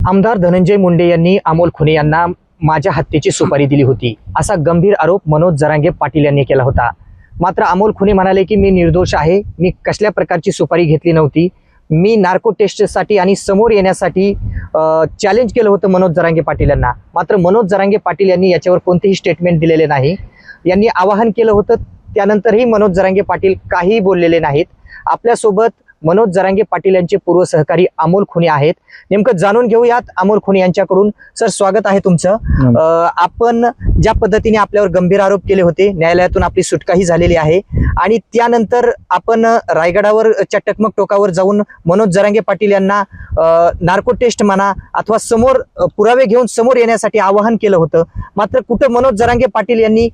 आमदार धनंजय मुंडे यांनी अमोल खुने यांना माझ्या हत्येची सुपारी दिली होती असा गंभीर आरोप मनोज जरांगे पाटील यांनी केला होता। मात्र अमोल खुने म्हणाले की मी निर्दोष आहे, मी कसल्या प्रकारची सुपारी घेतली नव्हती, मी नार्को टेस्टसाठी आणि समोर येण्यासाठी चॅलेंज केलं होतं मनोज जरांगे पाटील यांना। मात्र मनोज जरांगे पाटील यांनी याच्यावर कोणतेही स्टेटमेंट दिलेले नाही। यांनी आवाहन केलं होतं, त्यानंतरही मनोज जरांगे पाटील काहीही बोललेले नाहीत। आपल्यासोबत मनोज जरांगे पाटील यांचे पूर्व सहकारी अमोल खुने आहेत। नेमकं जाणून घेऊयात अमोल खुने यांच्याकडून। सर, स्वागत आहे तुमचं। आपण ज्या पद्धतीने आपल्यावर गंभीर आरोप केले होते, न्यायालयातून आपली सुटकाही झालेली आहे आणि त्यानंतर आपण रायगडावर चटकमक टोकावर जाऊन मनोज जरांगे पाटील यांना नार्को टेस्ट म्हणा अथवा समोर पुरावे घेऊन समोर येण्यासाठी आवाहन केलं होतं। मात्र कुठं मनोज जरांगे पाटील यांनी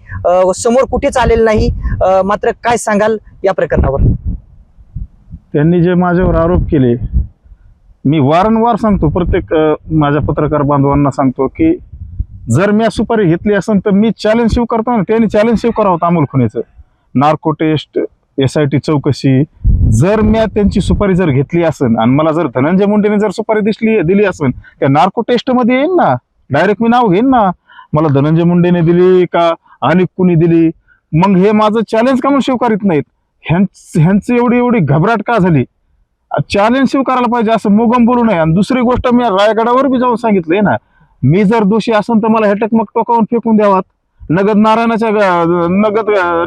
समोर कुठेच आलेलं नाही। मात्र काय सांगाल या प्रकरणावर? त्यांनी जे माझ्यावर आरोप केले, मी वारंवार सांगतो, प्रत्येक माझ्या पत्रकार बांधवांना सांगतो की जर मी सुपारी घेतली असेल तर मी चॅलेंज स्वीकारतो ना। त्यांनी चॅलेंज स्वीकारावं अमोल खुनेचं। नार्को टेस्ट, SIT चौकशी, जर मी त्यांची सुपारी जर घेतली असेल आणि मला जर धनंजय मुंडेने जर सुपारी दिली असेल त्या नार्को टेस्ट मध्ये येईन ना, डायरेक्ट मी नाव घेईन ना, मला धनंजय मुंडेने दिली का आणि कुणी दिली। मग हे माझं चॅलेंज का म्हणून स्वीकारित नाहीत? ह्यांची एवढी घबराट का झाली? चॅलेंज स्वीकारायला पाहिजे, असं मोगम बोलू नये। आणि दुसरी गोष्ट, मी रायगडावर बी जाऊन सांगितलंय ना, मी जर दोषी असेल तर मला हेटकमक टोकावून फेकून द्यावात। नगद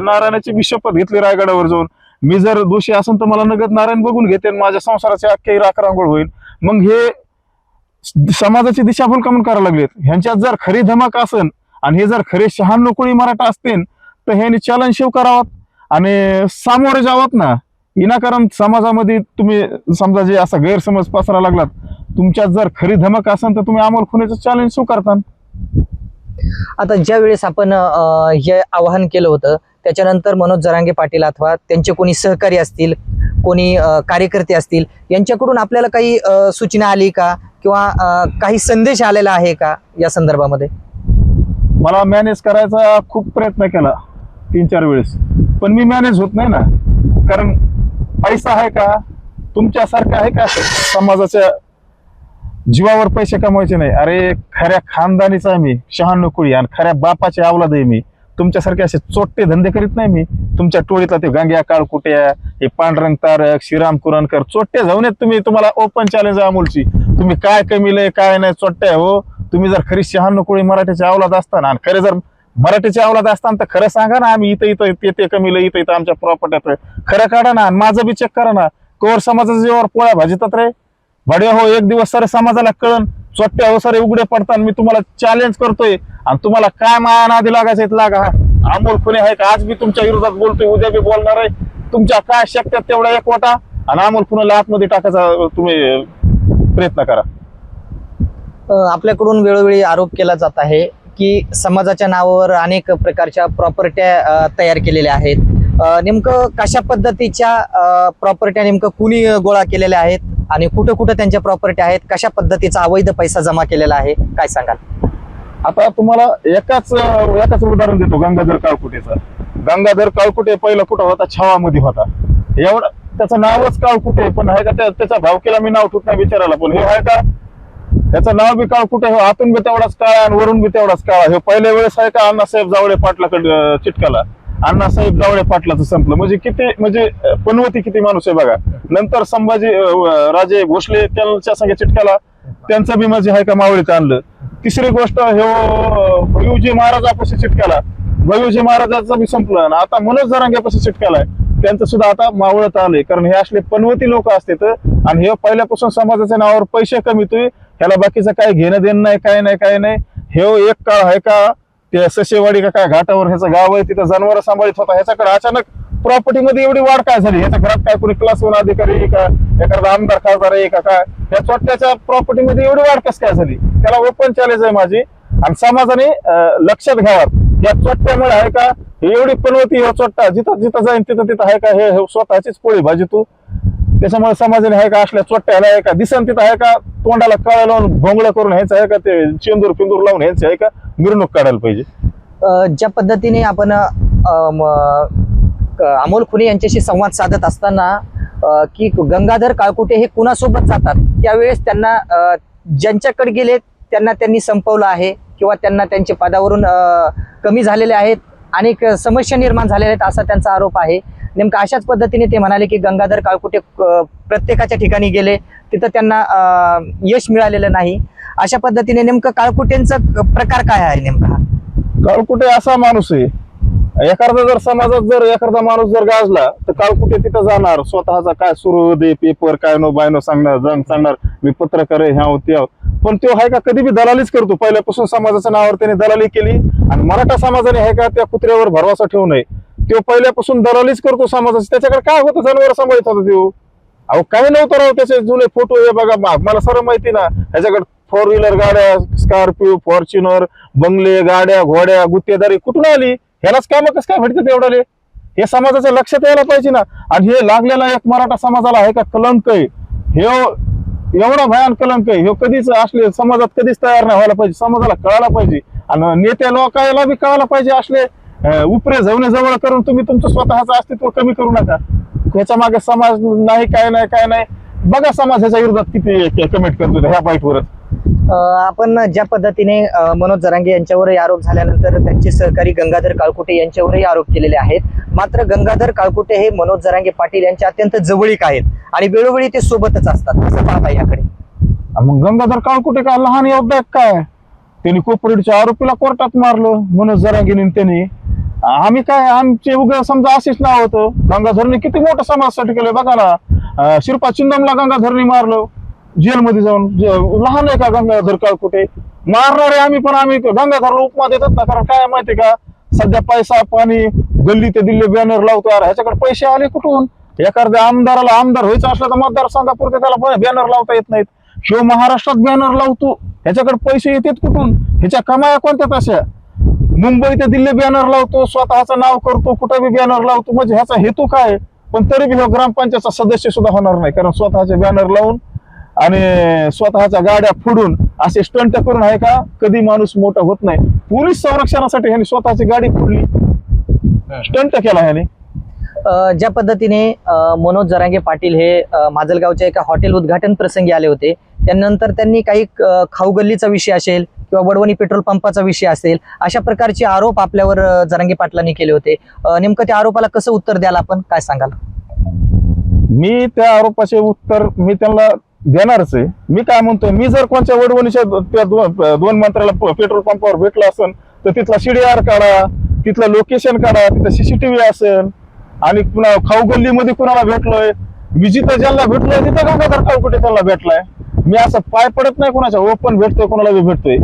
नारायणाची बी शपथ घेतली रायगडावर जाऊन। मी जर दोषी असेल तर मला नगद नारायण बघून घेते, माझ्या संसाराची अख्खी राखरांगोळ होईल। मग हे समाजाची दिशाभूल का म्हणून करायला लागलेत? ह्यांच्यात जर खरी धमक असेल आणि हे जर खरे 96 कोळी मराठा असतील तर ह्यांनी चॅलेंज स्वीकारावं आणि सामोरे जावत ना। विनाकारण समाजामध्ये तुम्ही समजा जे असा गैरसमज पसरायला लागलात, तुमच्यात जर खरी धमक असेल तर तुम्ही अमोल खुनेचं चॅलेंज स्वीकारता। आता ज्या वेळेस आपण हे आवाहन केलं होतं त्याच्यानंतर मनोज जरांगे पाटील अथवा त्यांचे कोणी सहकारी असतील, कोणी कार्यकर्ते असतील, यांच्याकडून आपल्याला काही सूचना आली का किंवा काही संदेश आलेला आहे का या संदर्भामध्ये? मला मॅनेज करायचा खूप प्रयत्न केला 3-4 वेळेस, पण मी मॅनेज होत नाही ना। कारण पैसा आहे का तुमच्यासारखं आहे का समाजाच्या जीवावर पैसे कमवायचे नाही? अरे खऱ्या खानदानीचा आहे मी, 96 कोळी, आणि खऱ्या बापाची अवलाद आहे मी। तुमच्यासारखे असे चोट्टे धंदे करीत नाही मी। तुमच्या टोळीतला ते गांग्या काळकुट्या, हे पांडुरंग तारक, श्रीराम कुरणकर चोट्टे जाऊन येत तुम्ही। तुम्हाला ओपन चॅलेंज आहे अमोलची, तुम्ही काय कमीलंय काय नाही चोट्टे हो। तुम्ही जर खरी 96 कोळी मराठीची अवलाद असताना आणि खरे जर मराठीची अवलाद असताना तर खरं सांगा ना, आम्ही इथं ते कमीलं, इथं आमच्या प्रॉपर्ट्यात खरं काढा ना। आणि माझं बी चेक करा ना, कवर समाजाच्या जीवावर पोळ्या भाजतात रे भाड्या हो। एक दिवस सारे समाजाला कळण, चोट्ट्या हो सारे उघडे पडतात। मी तुम्हाला चॅलेंज करतोय आणि तुम्हाला काय माया नादी लागायचं लागा। अमोल खुने आहे का आज बी तुमच्या विरोधात बोलतोय, उद्या बी बोलणार आहे। तुमच्या काय शक्यत तेवढा एक वाटा आणि अमोल खुनेला आतमध्ये टाकायचा तुम्ही प्रयत्न करा। आपल्याकडून वेळोवेळी आरोप केला जात आहे की समाजाच्या नावावर अनेक प्रकारच्या प्रॉपर्ट्या तयार केलेल्या आहेत। नेमकं कशा पद्धतीच्या प्रॉपर्ट्या नेमकं कुणी गोळा केलेल्या आहेत आणि कुठं कुठं त्यांच्या प्रॉपर्टी आहेत, कशा पद्धतीचा अवैध पैसा जमा केलेला आहे, काय सांगाल? आता तुम्हाला एकाच उदाहरण देतो, गंगाधर काळकुटेचा। गंगाधर काळकुटे पहिला कुठं होता? छावामध्ये होता। एवढं त्याचं नावच काळकुटे, पण आहे का त्याच्या भावकीला मी नाव ठेवत नाही विचारायला, पण हे आहे का त्याचं नाव बी काळकुटे, हो आतून बी तेवढाच काळा आणि वरून बी तेवढाच काळा। हे पहिल्या वेळेस आहे का अण्णासाहेब जावळे पाटलाकडे चिटकाला, अण्णासाहेब जावळे पाटलाचं संपलं। म्हणजे किती, म्हणजे पनवती किती माणूस आहे बघा। नंतर संभाजी राजे भोसले त्यांच्या संगे चिटकाला, त्यांचं बी म्हणजे आहे का मावळीत आणलं। तिसरी गोष्ट, हे भैयूजी महाराजापाशी चिटकाला, भैयूजी महाराजाचं बी संपलं। आता मनोज जरांगेपाशी चिटकालाय, त्यांचं सुद्धा आता मावळत आलंय। कारण हे असले पनवती लोक असतात आणि हे पहिल्यापासून समाजाच्या नावावर पैसे कमीतोय, ह्याला बाकीचं काय घेणं देणं नाही, काय नाही। हे एक काळ आहे का ते सशेवाडी का काय घाटावर ह्याचं गाव आहे, तिथं जनावर सांभाळित होता। ह्याच्याकडे अचानक प्रॉपर्टीमध्ये एवढी वाढ काय झाली? ह्याच्या घरात काय कोणी क्लास 1 अधिकारी आहे का, एखादा आमदार खासदार आहे का काय? ह्या चोट्ट्याच्या प्रॉपर्टीमध्ये एवढी वाढ कस काय झाली? त्याला ओपन चॅलेंज आहे माझी आणि समाजाने लक्षात घ्यावं। या चोट्ट्यामुळे आहे का एवढी पनवती, हा चोट्टा जिथं जिथं जाईन तिथं आहे का हे स्वतःचीच पोळी भाजी तू। त्याच्यामुळे समाजाने आहे का असल्या चोट्ट्याला आहे का दिसन तिथं आहे का तोंडाला काळं लावून भोंगळं करून ह्याचं आहे का ते चेंदूर पिंदूर लावून ह्याचं आहे का मिरवणूक काढायला पाहिजे। ज्या पद्धतीने आपण अमोल खुने यांच्याशी संवाद साधत असताना की गंगाधर काळकुटे हे कुणासोबत जातात त्यावेळेस त्यांना ज्यांच्याकडे गेले त्यांना त्यांनी संपवलं आहे किंवा त्यांना त्यांच्या पदावरून कमी झालेले आहेत, अनेक समस्या निर्माण झालेल्या आहेत असा त्यांचा आरोप आहे. नेमकं अशाच पद्धतीने ते म्हणाले की गंगाधर काळकुटे प्रत्येकाच्या ठिकाणी गेले, तिथं त्यांना यश मिळालेलं नाही. अशा पद्धतीने नेमकं काळकुटेंचा प्रकार काय आहे नेमका? काळकुटे असा माणूस आहे, एखादा जर समाजात जर एखादा माणूस जर गाजला तर काळकुटे तिथं जाणार, स्वतःचा काय सुरू दे पेपर काय नो बायनो सांगणार, जंग सांगणार, मी पत्रकार आहे, ह्या त्या. पण तो आहे का कधी बी दलालीच करतो. पहिल्यापासून समाजाच्या नावावर त्याने दलाली केली आणि मराठा समाजाने आहे का त्या कुत्र्यावर भरवसा ठेवू नये. तो पहिल्यापासून दलालीच करतो समाजाचं. त्याच्याकडे काय होतं, जनावर सांभाळत होता तो. अहो काही नव्हतं राव, त्याचे जुने फोटो हे बघा, मला सर्व माहिती ना. ह्याच्याकडे 4 व्हीलर गाड्या, स्कॉर्पिओ, फॉर्च्युनर, बंगले, गाड्या, घोड्या, गुत्तेदारी कुठून आली? ह्यालाच काम कसं काय भेटतात एवढाले? हे समाजाच्या लक्षात यायला पाहिजे ना. आणि हे लागलेला एक मराठा समाजाला आहे का कलंक आहे, हे एवढा भयान कलंक आहे. हे कधीच असले समाजात कधीच तयार नाही व्हायला पाहिजे. समाजाला कळायला पाहिजे आणि नेत्या लोकांना बी कळायला पाहिजे. असले उपरे झवणे जवळ करून तुम्ही तुमचं स्वतःचं अस्तित्व कमी करू नका. ह्याच्या मागे समाज नाही, काय नाही. बघा समाज ह्याच्या विरोधात किती कमेंट करतो ह्या बाईटवरच. आपण ज्या पद्धतीने मनोज जरांगे यांच्यावरही आरोप झाल्यानंतर त्यांचे सहकारी गंगाधर काळकुटे यांच्यावरही आरोप केलेले आहेत. मात्र गंगाधर काळकुटे हे मनोज जरांगे पाटील यांचे अत्यंत जवळीक आहेत आणि वेळोवेळी ते सोबतच असतात. असं पाहता याकडे. मग गंगाधर काळकुटे काय लहान योद्धा काय? त्यांनी कोपरेडच्या आरोपीला कोर्टात मारलं मनोज जरांगेने. त्यांनी आम्ही काय, आमचे उगा समजा असेच नाव होतं. गंगाधरने किती मोठं समाजासाठी केलं बघा ना. शिरपा चिंदमला गंगाधरने मारलं जेलमध्ये जाऊन. लहान आहे का गंगाधर काळकुटे? मारणारे आम्ही, पण आम्ही गंगाधरला उपमा देतात ना. कारण काय माहितीये का, सध्या पैसा पाणी गल्ली ते दिल्ली बॅनर लावतो. ह्याच्याकडे पैसे आले कुठून? एखाद्या आमदाराला आमदार व्हायचं असलं तर मतदारसंघापुरते त्याला बॅनर लावता येत नाहीत. ह्यो महाराष्ट्रात बॅनर लावतो, ह्याच्याकडे पैसे येतात कुठून? ह्याच्या कमाया कोणत्या तशा? मुंबई ते दिल्ली बॅनर लावतो, स्वतःचं नाव करतो, कुठं बी बॅनर लावतो. म्हणजे ह्याचा हेतू काय? पण तरी बी ग्रामपंचायतचा सदस्य सुद्धा होणार नाही. कारण स्वतःचे बॅनर लावून आणि स्वतःच्या गाड्या फोडून असे स्टंट करून आहे का कधी माणूस मोठा होत नाही. पोलीस संरक्षणासाठी ह्याने स्वतःची गाडी फोडली, स्टंट केला ह्याने. ज्या पद्धतीने मनोज जरांगे पाटील हे माजलगावच्या एका हॉटेल उद्घाटन प्रसंगी आले होते, त्यानंतर त्यांनी काही खाऊ गल्लीचा विषय असेल किंवा वडवणी पेट्रोल पंपाचा विषय असेल, अशा प्रकारचे आरोप आपल्यावर जरांगे पाटलांनी केले होते. नेमकं त्या आरोपाला कसं उत्तर द्याल आपण, काय सांगाल? मी त्या आरोपाचे उत्तर मी त्यांना देणारच आहे. मी काय म्हणतोय, मी जर कोणत्या वडवणीच्या त्या दोन मंत्र्याला पेट्रोल पंपावर भेटला असेल तर तिथला CDR काढा, तिथलं लोकेशन काढा, तिथं CCTV असेल. आणि पुन्हा खाऊ गल्लीमध्ये कुणाला भेटलोय, मी जिथं ज्यांना भेटलोय तिथं गंगाधर काळकुटे त्यांना भेटलाय. मी असं पाय पडत नाही कुणाच्या, ओपन भेटतोय कुणाला बी भेटतोय.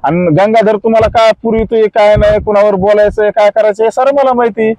आणि गंगाधर तुम्हाला काय पुरवितोय काय नाही, कुणावर बोलायचंय काय करायचंय हे सारं मला माहिती.